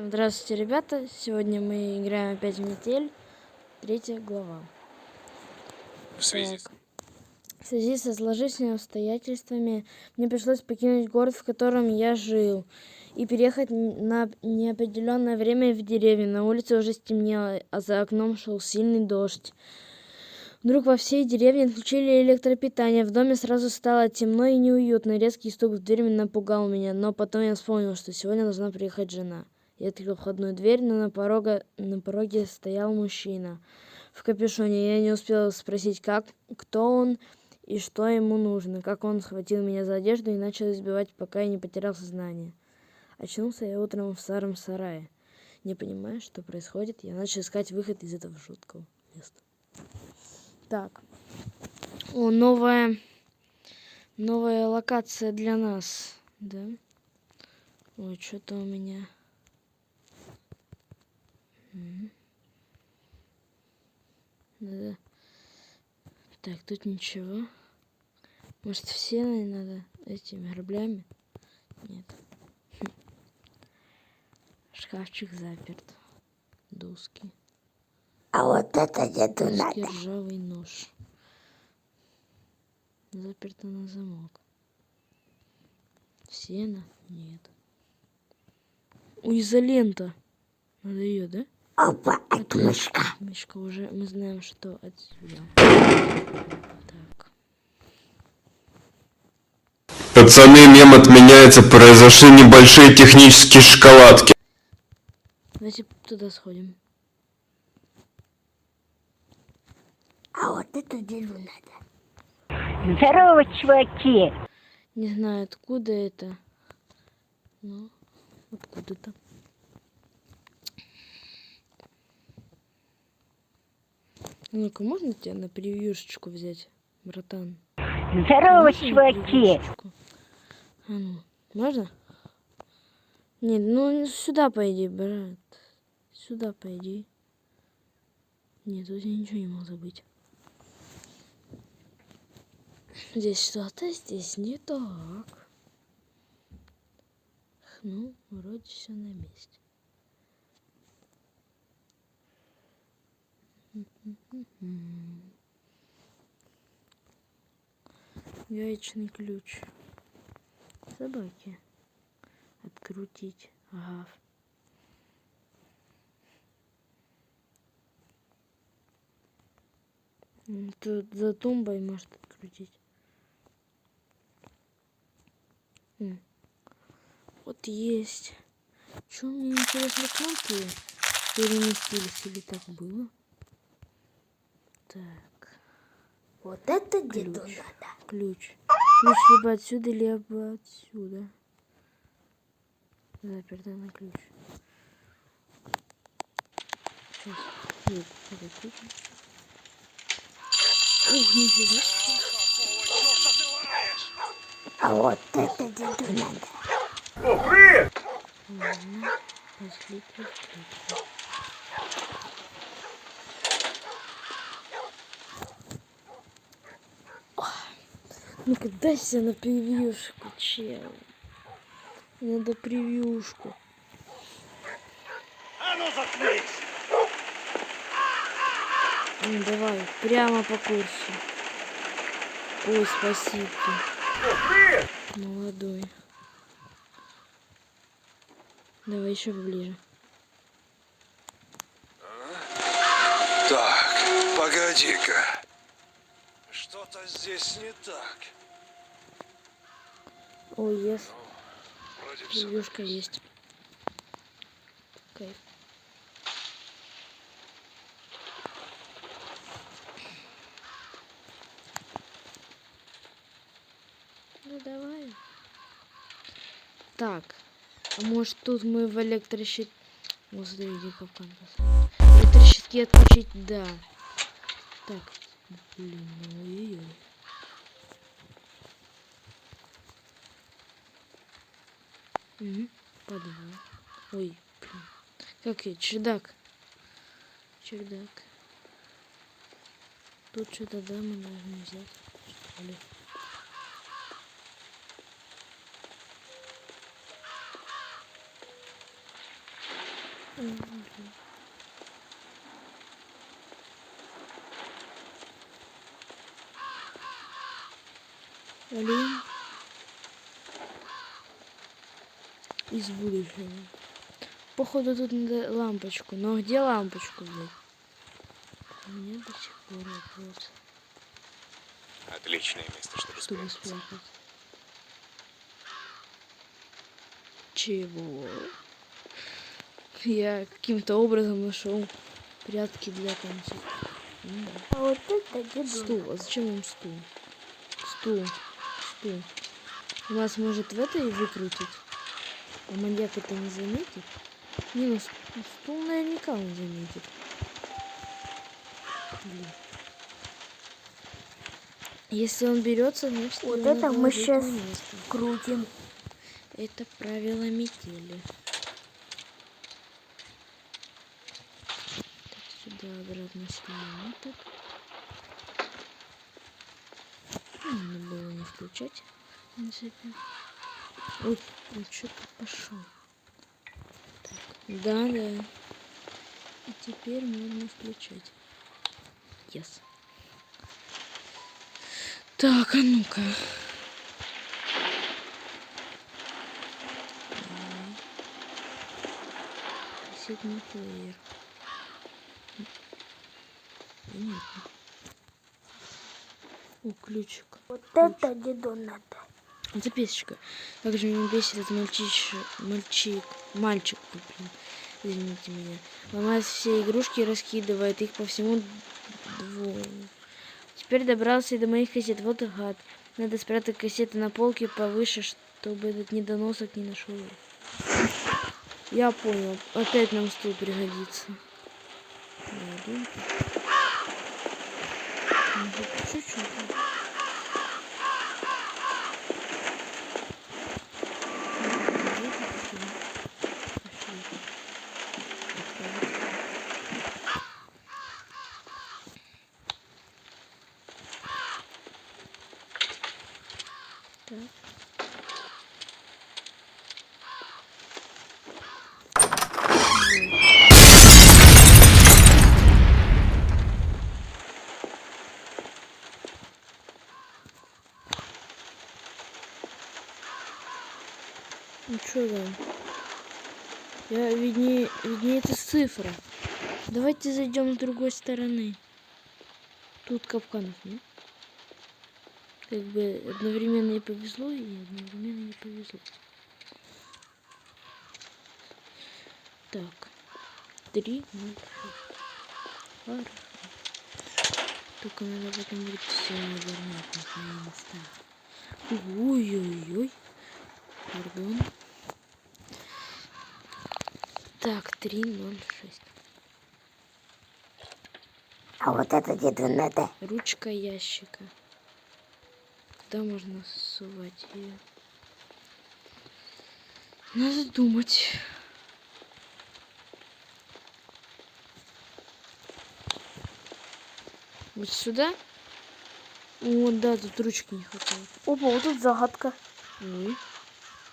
Здравствуйте, ребята! Сегодня мы играем опять в метель. 3 глава. В связи В связи со сложившимися обстоятельствами мне пришлось покинуть город, в котором я жил, и переехать на неопределенное время в деревню. На улице уже стемнело, а за окном шел сильный дождь. Вдруг во всей деревне отключили электропитание. В доме сразу стало темно и неуютно. Резкий стук в дверь напугал меня, но потом я вспомнил, что сегодня должна приехать жена. Я открыл входную дверь, но на пороге стоял мужчина в капюшоне. Я не успел спросить, кто он и что ему нужно. Как он схватил меня за одежду и начал избивать, пока я не потерял сознание. Очнулся я утром в старом сарае. Не понимая, что происходит, я начал искать выход из этого жуткого места. Так. Новая локация для нас, да? Ой, что-то у меня... Надо... Так, тут ничего. Может, все надо этими граблями? Нет. Шкафчик заперт. Доски. А вот это деду Доски, надо. ржавый нож. Заперто на замок. Сено? Нет. Ой, изолента. Надо ее, да? Опа, от мышка. Мишка, уже мы знаем, что отсюда. Так. Пацаны, мем отменяется, произошли небольшие технические шоколадки. Давайте туда сходим. А вот это деду надо. Здорово, чуваки! Не знаю, откуда это. Ну, откуда-то. Ну-ка, можно тебя на превьюшечку взять, братан? Здорово, Можно на чуваки! превьюшечку? А ну, можно? Нет, ну сюда пойди, брат. Сюда пойди. Нет, тут я ничего не мог забыть. Здесь что-то, здесь не так. Ну, вроде все на месте. Гаечный ключ. Собаки. Открутить. Ага. Тут за тумбой может открутить. Вот есть. Что мне интересно, кнопки переместились или так было? Так. Вот это деду Ключ. надо. Ключ. Ключ либо отсюда, либо отсюда. Заперто на ключ. Сейчас. Нет, это ключ. Ух, нифига. А вот это деду надо. Ладно. Пошли ключ. Ну-ка, дайся на превьюшку, чел. Надо превьюшку. А ну заткнись! Ну, давай, прямо по курсу. Ой, спасибо. Молодой. Давай еще поближе. Так, погоди-ка. Что-то здесь не так. Ой, yes. Вроде все. Превьюшка есть. Кайф. Ну давай. Так. А может тут мы в электрощит... Вот смотрите, капкан. Электрощитки отключить, да. Так. Блин, ой-ой-ой. Угу. Подвал. Ой, блин. Как я? Чердак. Чердак. Тут что-то, да, мы должны взять. Что ли? Блин. Из будущего. Походу тут надо лампочку. Но где лампочку взять? У меня до сих пор вопрос. Отличное место, чтобы Чтобы спрятаться. спрятать. Чего? Я каким-то образом нашел прятки для танцев. А вот это дедуль. Стул. А зачем нам стул? Стул. Стул. У нас может в этой выкрутить. А маньяк это не заметит? Не, ну стул наверняка он заметит. Блин. Если он берется, значит Вот его это надо мы ложить сейчас на место. крутим. Это правило метели. Так, сюда обратно снимаем этот. Надо было не включать. В принципе. Ой, он что-то пошел. Так, да. И теперь можно включать. Yes. Так, а ну-ка. Кассетный плеер. Понятно. О, ключик. Вот это деду надо. Записочка. Также меня бесит этот мальчик, блин, извините меня. Ломает все игрушки и раскидывает их по всему двору. Теперь добрался и до моих кассет. Вот и гад. Надо спрятать кассеты на полке повыше, чтобы этот недоносок не нашел их. Я понял. Опять нам стул пригодится. Чуть-чуть. Ну что там? Виднеется цифра. Давайте зайдем с другой стороны. Тут капканов нет. Как бы одновременно и повезло, и одновременно не повезло. Так. 3, 0, 6. Хорошо. Только надо потом будет все вернуть на свои места. Ой-ой-ой. Пардон. Так, 3, 0, 6. А вот это деду надо. Ручка ящика. Куда можно сувать ее? Надо думать. Вот сюда? О, да, тут ручки не хватает. Опа, вот тут загадка. Ой,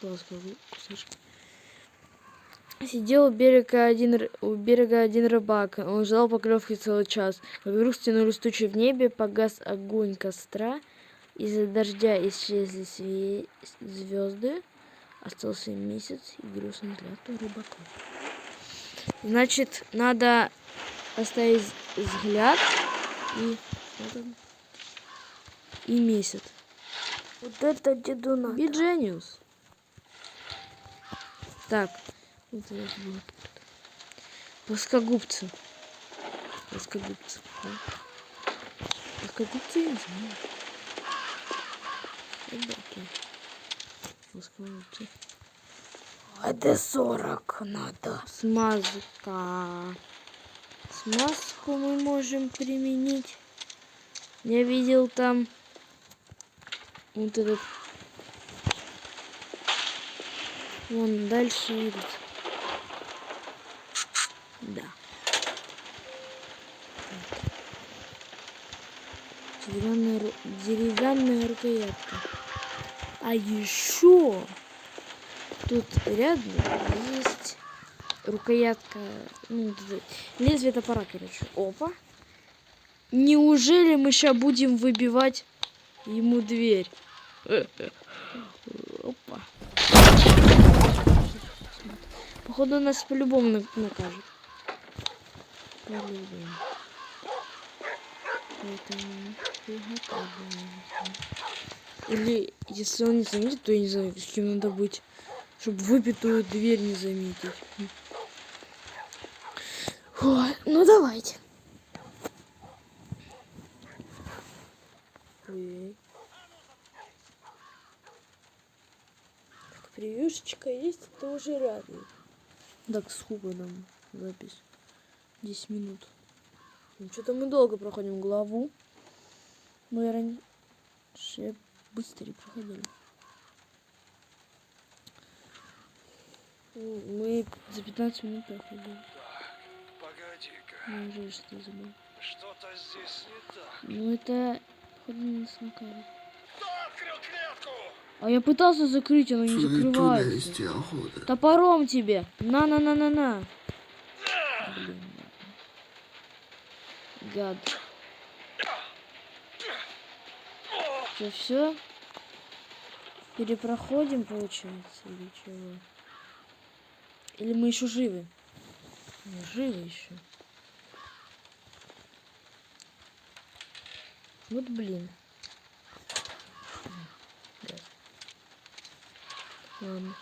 ласковый кусочек. Сидел у берега один рыбак. Он ждал поклевки целый час. Как вдруг стянулись тучи в небе, погас огонь костра. Из-за дождя исчезли звезды. Остался месяц и грустный взгляд у рыбака. Значит, надо оставить взгляд и месяц. Вот это деду надо. Be genius. Так. Вот это вот. Плоскогубцы. Плоскогубцы. Да? Плоскогубцы я знаю. Ребята. Плоскогубцы. Это 40 надо. Смазка. Смазку мы можем применить. Я видел там вот этот. Вон дальше идут. Да. Деревянная рукоятка. А еще тут рядом есть рукоятка, ну, лезвие топора, короче. Опа. Неужели мы сейчас будем выбивать ему дверь? Опа. Походу нас по-любому накажут. По-любому. Поэтому или если он не заметит, то я не знаю, с кем надо быть, чтобы выпитую дверь не заметить. Ой, ну давайте. Ой. Превьюшечка есть, это уже радует. Так, сколько нам запись? 10 минут. Ну, что-то мы долго проходим главу. Мы раньше быстрее проходили. Мы за 15 минут проходили. Погоди-ка. Неужели что забыл? Что-то здесь не так. Ну это, походу, не смыкает. Кто открыл клетку? А я пытался закрыть, оно не закрывается. Топором тебе. На. Блин. Гад. Что, все? Перепроходим, получается, или чего? Или мы еще живы? Мы живы еще. Вот блин. Да. Ладно.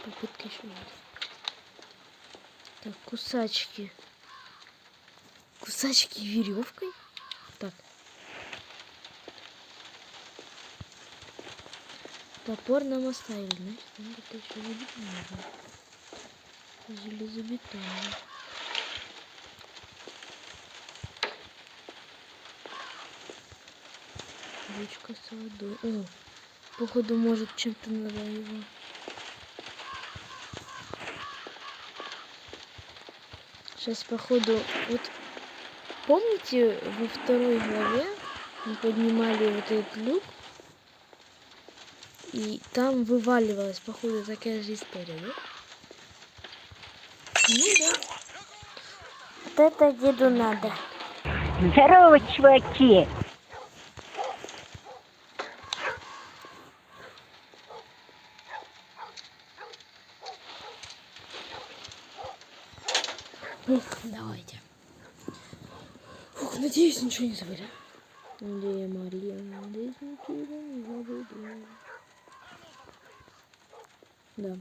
Попытка еще раз. Так, кусачки. Кусачки веревкой? Так. Топор нам оставили, значит, нам это еще забить нужно. Железобетонный. Ручка с водой. О, походу, может, чем-то надо его. Сейчас, походу, вот помните, во второй главе мы поднимали вот этот люк, и там вываливалась, походу, такая же история, да? Ну да. Вот это деду надо. Здорово, чуваки! Давайте. Фух, надеюсь, ничего не забыли. Где Мария? Надеюсь, ничего не забыли. Да.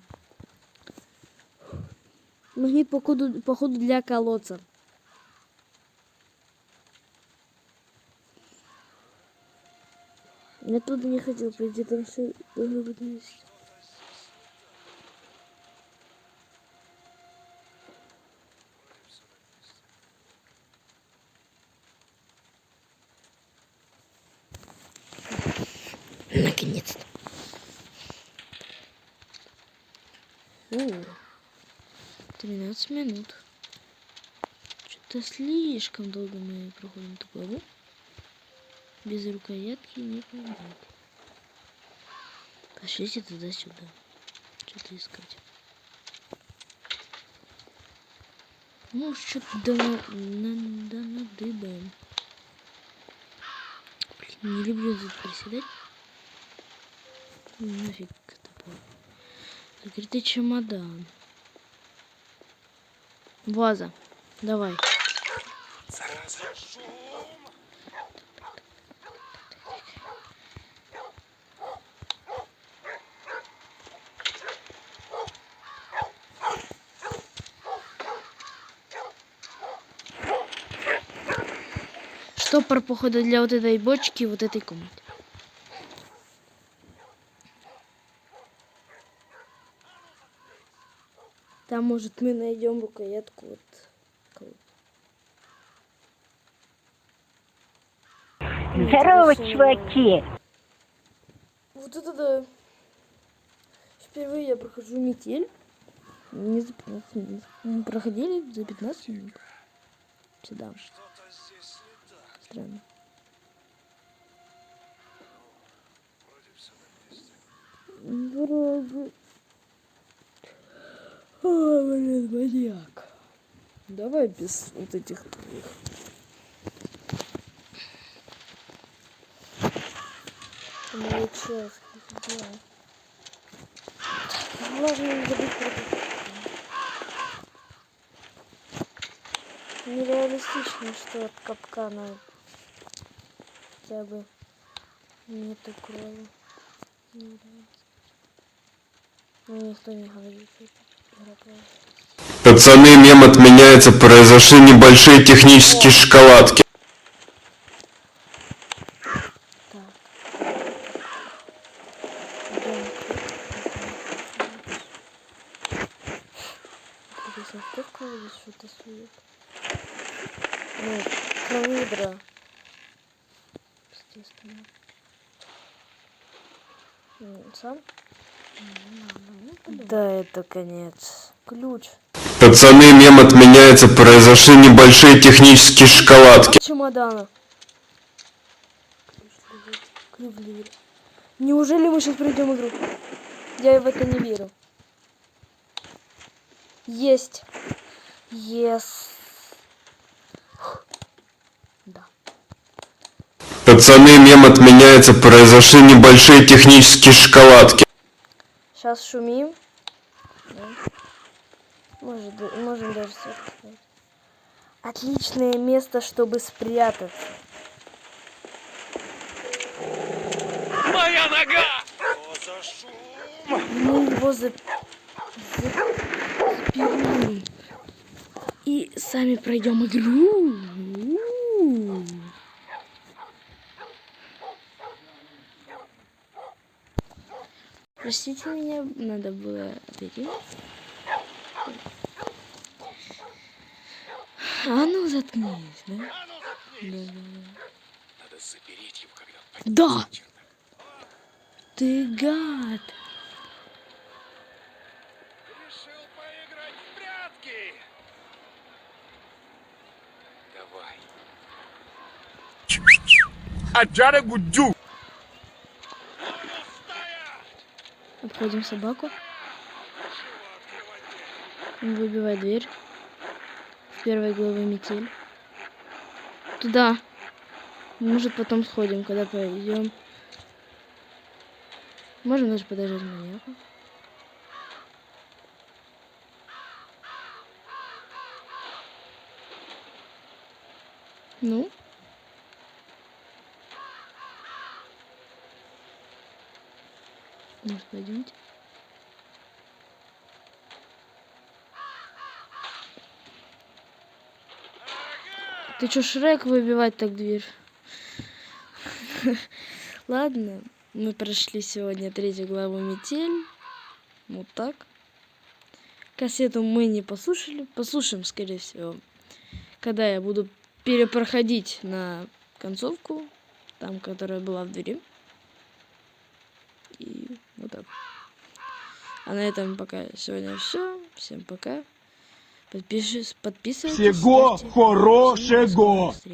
Магнит, походу для колодца. Я туда не хотел пойти, там все должно быть вместе. Наконец-то. 13 минут. Что-то слишком долго мы проходим эту главу. Без рукоятки не пойдет. Пошлите туда-сюда. Что-то искать. Ну, что-то надыбаем. Блин, не люблю тут приседать. Нафиг топор. Закрытый чемодан. Ваза. Давай. Зараза, шум! Штопор, походу, для вот этой бочки, вот этой комнаты. Там, может, мы найдем рукоятку вот. Здорово, чуваки! Вот это да. Впервые я прохожу метель. Мы проходили за 15 минут. Сюда. Что-то здесь не так. Странно. Вроде все на месте. Вроде. О, блин, маньяк. Давай без вот этих твоих. Молодец. Да. Главное не забыть про это. Нереалистично, что от капкана хотя бы нету крови. Ну, никто не говорит, что это игра крови. Пацаны, мем отменяется, произошли небольшие технические шоколадки. Здесь кто здесь что-то сует? Ну, кровидра. Естественно. Сам? Да, это конец. Ключ. Пацаны, мем отменяется, произошли небольшие технические шоколадки. Чемодана. Ключ для двери. Неужели мы сейчас пройдем игру? Я в это не верю. Есть. Yes. Да. Пацаны, мем отменяется, произошли небольшие технические шоколадки. Сейчас шумим. Да. Можем даже свет поставить. Отличное место, чтобы спрятаться. Моя нога! Что за шум? Мы его запилим. И сами пройдем игру. Простите меня, надо было отойти. А ну заткнись, да? Надо запереть его, когда он пойдет. Да! Ты гад! Решил поиграть в прятки! Давай. Обходим собаку. Выбивай дверь. В первой главе метель. Туда. Может, потом сходим, когда пойдем. Можем даже подождать маньяка. Ну? Может, пойдемте? Ты чё, Шрек, выбивать так дверь? Ладно, мы прошли сегодня 3 главу «Метель». Вот так. Кассету мы не послушали. Послушаем, скорее всего, когда я буду перепроходить на концовку, там, которая была в двери. И вот так. А на этом пока сегодня все. Всем пока. Подписывайтесь. Всего ставьте. хорошего! Всем до скорых встреч.